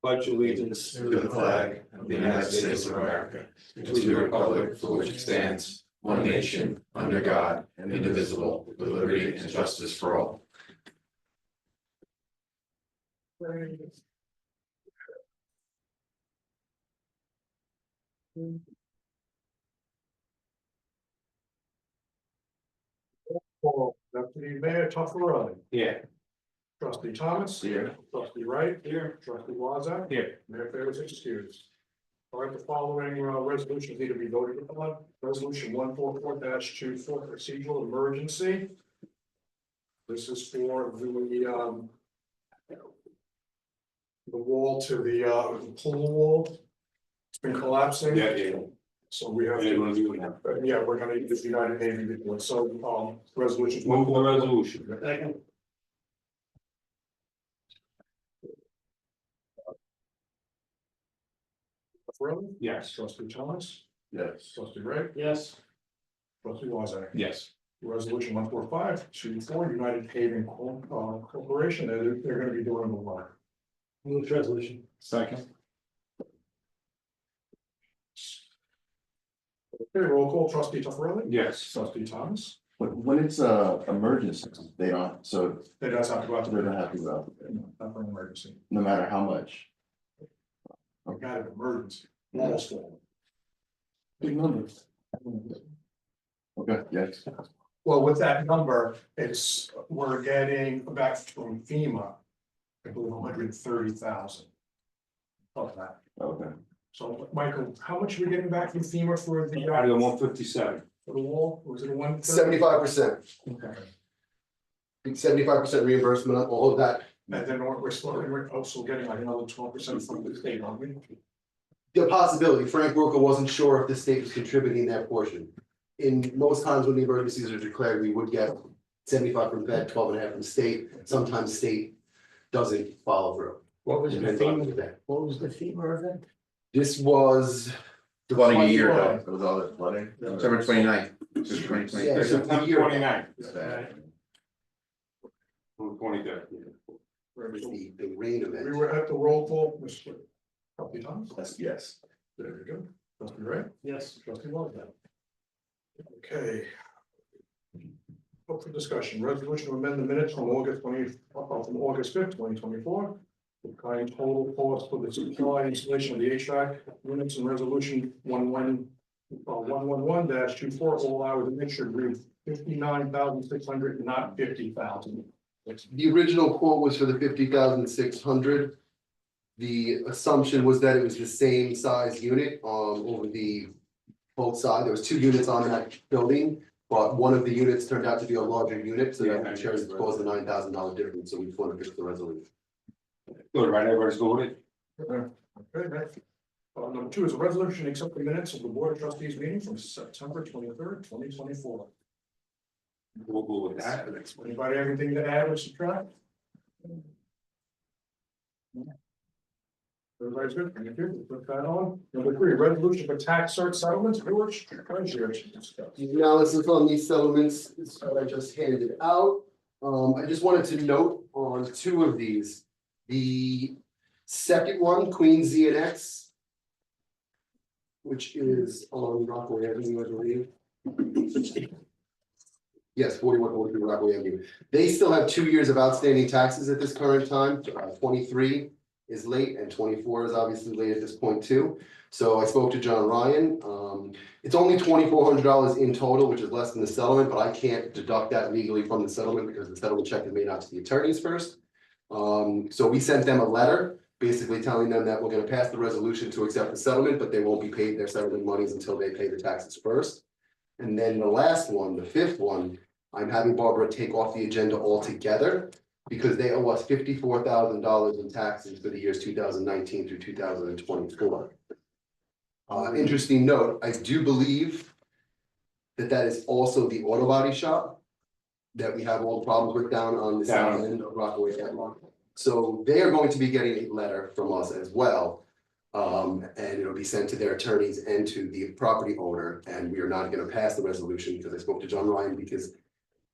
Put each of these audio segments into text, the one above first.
Pledge allegiance to the flag of the United States of America, to the republic for which it stands, one nation, under God, indivisible, with liberty and justice for all. Deputy Mayor Tuffarelli. Yeah. Trustee Thomas. Here. Trustee Wright. Here. Trustee Wazak. Here. Mayor Fair is excused. All right, the following resolutions need to be voted upon. Resolution 144-24 procedural emergency. This is for the wall to the pool wall. It's been collapsing. Yeah. So we have Yeah, to, we're doing that. yeah, we're gonna use United Navy before, so, resolution. Move the resolution. Second. Tuffarelli? Yes. Trustee Thomas. Yes. Trustee Wright. Yes. Trustee Wazak. Yes. Resolution 145-24 United Paving Corporation, they're gonna be doing the work. Move this resolution. Second. Okay, roll call, trustee Tuffarelli. Yes. Trustee Thomas. When it's a emergency, they don't, so They does have to go out to they're bid. not happy about it, Not for an emergency. no matter how much. We got an emergency. Walls falling. Big numbers. Okay, yes. Well, with that number, we're getting back from FEMA. I believe 130,000. Of that. Okay. So, Michael, how much are we getting back from FEMA for Out of the the 157. for the wall? Was it a 130? 75%, Okay. 75% reimbursement on all of that. And then we're also getting like another 12% from the state, aren't we? The possibility, Frank Roca wasn't sure if the state was contributing that portion. In most times when the emergencies are declared, we would get 75 from Fed, 12.5 from state. Sometimes state doesn't follow through. What Depends on the event. What was the FEMA event? This was. Flooding a year Flood. ago, it was all the flooding, September 29th, this is 2020. Yeah, so September a year. 29th. Bad. 23rd. It was the rain event. We were at the roll call, Mr. Trustee Thomas. Yes. There we go. Trustee Ray. Yes. Trustee Wazak. Okay. Up for discussion, resolution to amend the minutes from August 5th, 2024. The kind total cost for the supply and installation of the HVAC units and resolution 111-24, all hours administered read 59,600, not 50,000. The original quote was for the 50,600. The assumption was that it was the same size unit over the both sides. There was 2 units on that building, but one of the units turned out to be a larger unit, so that shares caused the $9,000 difference. So we just want to fix the resolution. Good, right, everybody's voted? Okay, next. Number 2 is a resolution to accept the minutes of the Board of Trustees meeting from September 23rd, 2024. We'll go with that. Anybody have anything to add or subtract? Everybody's good, thank you, put that on. Number 3, resolution for tax cert settlements, George, treasurer to discuss. The analysis on these settlements is what I just handed out. I just wanted to note on 2 of these. The second one, Queen ZNX, which is on Rockaway Avenue, I believe. Yes, 4143 Rockaway Avenue. They still have 2 years of outstanding taxes at this current time. 23 is late and 24 is obviously late at this point too. So I spoke to John Ryan. It's only $2,400 in total, which is less than the settlement, but I can't deduct that legally from the settlement because the settlement check is made out to the attorneys first. So we sent them a letter basically telling them that we're gonna pass the resolution to accept the settlement, but they won't be paid their settlement monies until they pay the taxes first. And then the last one, the 5th one, I'm having Barbara take off the agenda altogether because they owe us $54,000 in taxes for the years 2019 through 2024. Interesting note, I do believe that is also the auto body shop that we have all the problems with down on the south end of Rockaway Avenue. So they are going to be getting a letter from us as well. And it'll be sent to their attorneys and to the property owner, and we are not gonna pass the resolution because I spoke to John Ryan because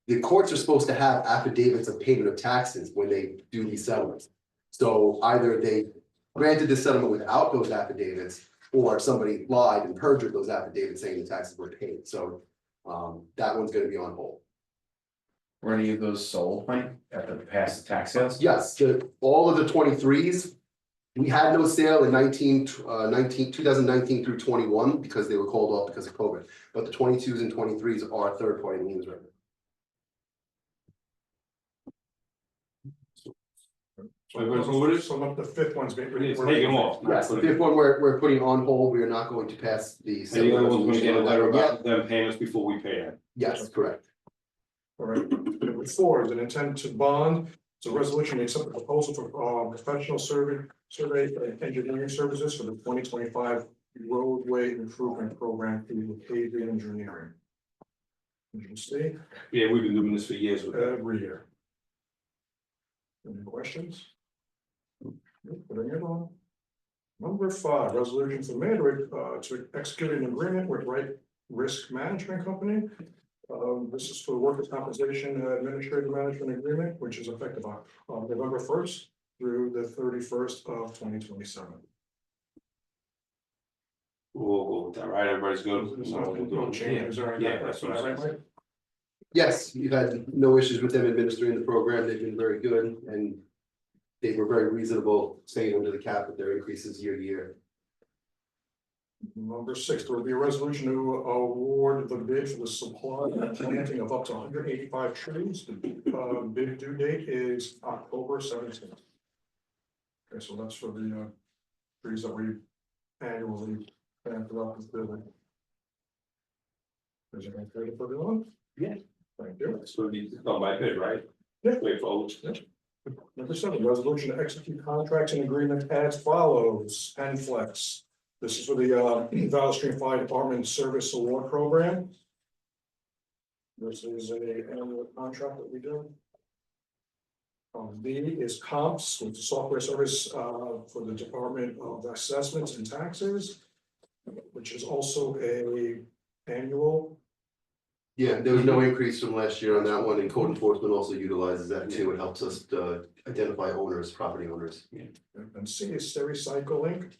The courts are supposed to have affidavits of payment of taxes when they do these settlements. So either they granted the settlement without those affidavits, or somebody lied and perjured those affidavits saying the taxes were paid, so. That one's gonna be on hold. Were any of those sold, Mike, at the past tax sales? Yes, all of the 23s. We had no sale in 2019 through 21 because they were called off because of COVID, but the 22s and 23s are third party liens right now. So the fifth one's been. It's taken off. Yes, the fifth one we're putting on hold, we are not going to pass the. So the other one's gonna get a letter Yeah, about them payments before we pay them. yes, correct. All right, number four is an intent to bond. It's a resolution to accept the proposal for professional survey and engineering services for the 2025 roadway improvement program through Haven Engineering. You can see Yeah, we've been doing this for years with them. every year. Any questions? Putting it on. Number five, resolution for mayor to execute an agreement with Right Risk Management Company. This is for the workers' compensation administrative management agreement, which is effective on November 1st through the 31st of 2027. We'll go with that, right? Everybody's good. There's no changes or anything. Yeah, that's what I'm saying. Yes, we've had no issues with them administering the program, they've been very good and. They were very reasonable, staying under the cap with their increases year to year. Number six, there will be a resolution to award the bid for the supply and planting of up to 185 trees. The bid due date is October 17th. Okay, so that's for the trees that we annually plant throughout this building. Is it okay to put it on? Yeah. Thank you. So it's done by bid, right? Yeah. Wait, folks. Number seven, resolution to execute contracts and agreements as follows, Penflex. This is for the Valley Stream Fire Department Service Award Program. This is a annual contract that we do. B is Comps, which is software service for the Department of Assessments and Taxes, which is also a annual. Yeah, there was no increase from last year on that one, and code enforcement also utilizes that too, it helps us identify owners, property owners. And C is Seri Cycling.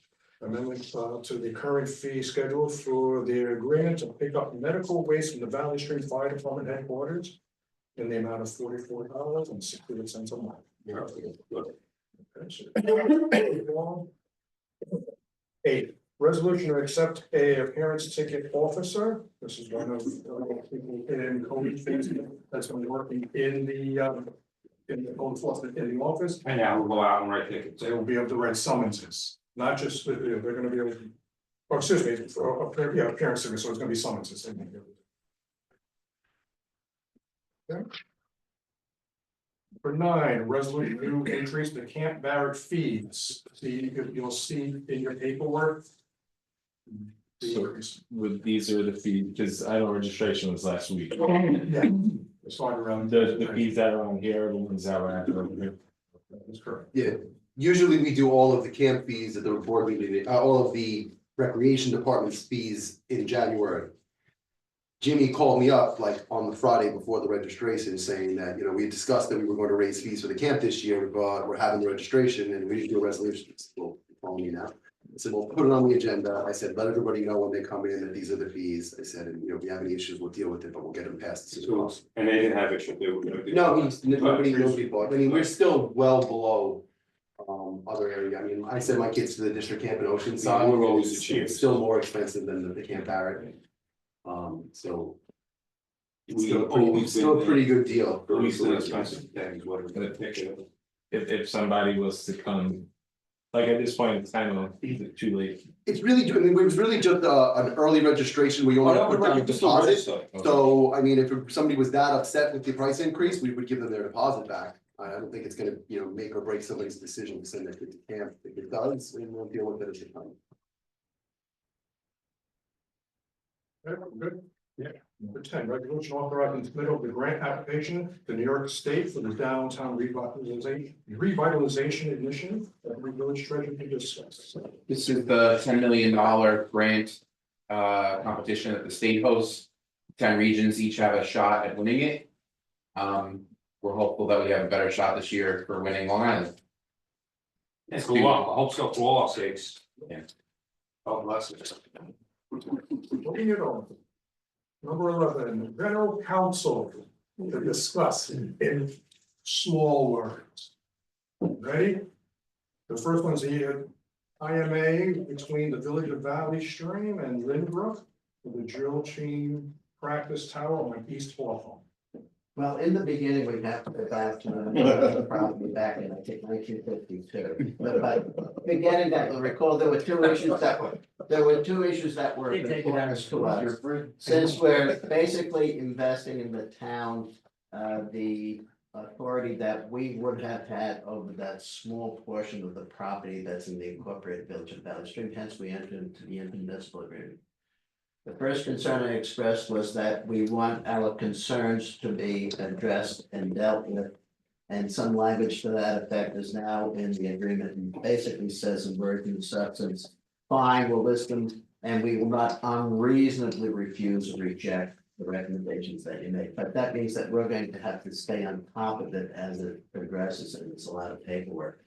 Amendment to the current fee schedule for the agreement to pick up medical waste from the Valley Stream Fire Department headquarters in the amount of $44.68 a month. Okay, so- Eight, resolution to accept a appearance ticket officer. This is one of the people in code enforcement that's been working in the code enforcement in the office. And now we'll go out and write tickets. They will be able to write summonses, not just, they're gonna be able to, or excuse me, yeah, appearance tickets, so it's gonna be summonses. They can do it. Okay. For nine, resolution to increase the Camp Barrett fees. See, you'll see in your paperwork. The So- increase. With these are the fees, because I know registration was last week. Yeah, it's fine around. The fees that are on here, are the ones that were after over here. That's correct. Yeah, usually we do all of the camp fees at the board meeting, all of the recreation department's fees in January. Jimmy called me up like on the Friday before the registration saying that, you know, we discussed that we were going to raise fees for the camp this year, but we're having the registration and we didn't do a resolution. Well, calling me now. I said, well, put it on the agenda. I said, let everybody know when they come in that these are the fees. I said, and you know, if you have any issues, we'll deal with it, but we'll get them passed as soon as possible. And they didn't have extra, they were gonna do. No, nobody bought. I mean, we're still well below. Other area. I mean, I send my kids to the district camp in Oceanside. We're always the It's cheapest. still more expensive than the Camp Barrett. So. It's We still a pretty, always still a been- pretty good deal. At least an expensive thing is what we're gonna pick it. If somebody was to come, like at this point in time, it's too late. It's really, I mean, it was really just an early registration where you only put down a deposit. So, I mean, if somebody was that upset with the price increase, we would give them their deposit back. I don't think it's gonna, you know, make or break somebody's decision to send it to camp. If it does, then we'll deal with it as it comes. Okay, good. Yeah. Number 10, resolution authorizing submittal of the grant application to New York State for the downtown revitalization initiative that we village treasurer can discuss. This is the $10 million grant competition that the state hosts. 10 regions each have a shot at winning it. We're hopeful that we have a better shot this year for winning Long Island. It's cool, I hope so for all our sakes. Yeah. God bless it. Moving it on. Number 11, general counsel to discuss in small words. Ready? The first one's here, IMA between the village of Valley Stream and Lynbrook for the drill chain practice tower on East Hawthorne. Well, in the beginning, we have to go back to the property back in, I think, 1952. But beginning that, you'll recall, there were two issues that were important to us. Since we're basically investing in the town, the authority that we would have had over that small portion of the property that's in the incorporated village of Valley Stream, hence we entered into the intermunicipal agreement. The first concern I expressed was that we want our concerns to be addressed and dealt with. And some language to that effect is now in the agreement and basically says in word and substance, fine, we'll list them, and we will not unreasonably refuse or reject the recommendations that you make. But that means that we're going to have to stay on top of it as it progresses, and it's a lot of paperwork.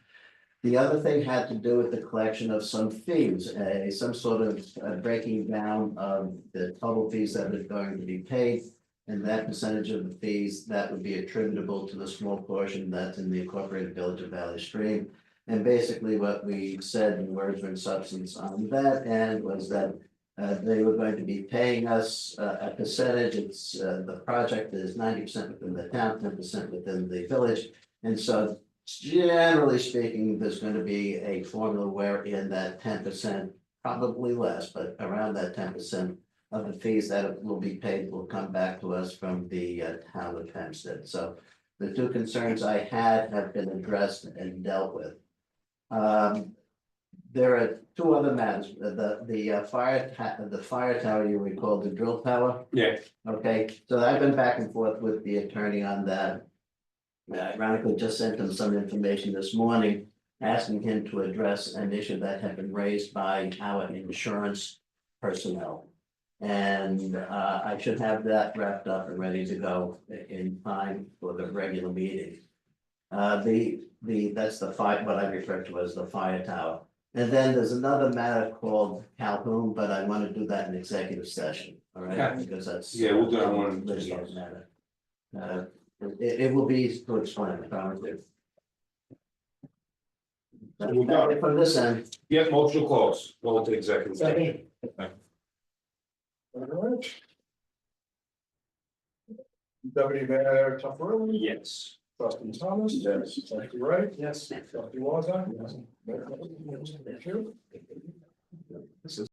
The other thing had to do with the collection of some fees, some sort of breaking down of the total fees that are going to be paid. And that percentage of the fees that would be attributable to the small portion that's in the incorporated village of Valley Stream. And basically what we said in words and substance on that end was that they were going to be paying us a percentage. It's the project is 90% within the town, 10% within the village. And so generally speaking, there's going to be a formula wherein that 10%, probably less, but around that 10% of the fees that will be paid will come back to us from the town of Hempstead. So the two concerns I had have been addressed and dealt with. There are two other matters, the fire tower, you recall, the drill tower? Yeah. Okay, so I've been back and forth with the attorney on that. Ironically, just sent him some information this morning, asking him to address an issue that had been raised by our insurance personnel. And I should have that wrapped up and ready to go in time for the regular meeting. That's the fire, what I refer to as the fire tower. And then there's another matter called Calhoun, but I want to do that in executive session, all right? Okay. Because that's. Yeah, we'll do that one. Litigated matter. It will be to explain, I promise you. So we're done. From this end. Yeah, motion to close, go to executive session. All right. Deputy Mayor Tuffarelli? Yes. Trustee Thomas? Yes. Trustee Wright? Yes. Trustee Wazza? Yes. Mayor Thank you.